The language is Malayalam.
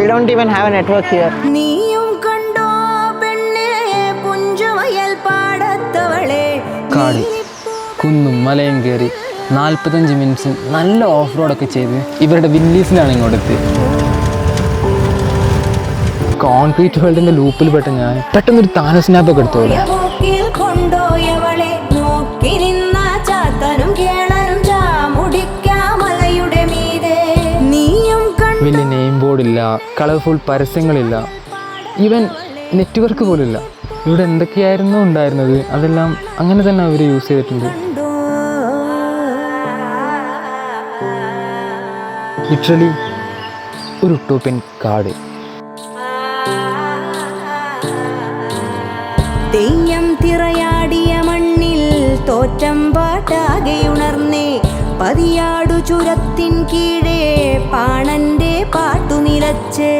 don't even have a network here. കാട് കുന്നും മലയും കയറി 45 മിനിറ്റ്സ് നല്ല ഓഫ് റോഡൊക്കെ ചെയ്ത് ഇവരുടെ വില്ലീസിലാണ് ഇങ്ങോട്ടെത്തി. കോൺക്രീറ്റ് വേൾഡിന്റെ ലൂപ്പിൽ പെട്ട ഞാൻ പെട്ടെന്നൊരു താന സ്നാപ്പൊക്കെ എടുത്തോളൂ. വലിയ നെയിം ബോർഡില്ല, കളർഫുൾ പരസ്യങ്ങളില്ല, ഈവൻ നെറ്റ്വർക്ക് പോലില്ല. ഇവിടെ എന്തൊക്കെയായിരുന്നു ഉണ്ടായിരുന്നത് അതെല്ലാം അങ്ങനെ തന്നെ അവർ യൂസ് ചെയ്തിട്ടുണ്ട്. ലിറ്ററലി ഒരു ഉട്ടോപ്യൻ കാട്. തെയ്യം തിറയാടിയ മണ്ണിൽ തോറ്റം പാട്ടാകെയുണർന്നേ പതിയാടു ചുരത്തിൻ കീഴേ പാണന്റെ പാട്ടു നിലച്ചേ.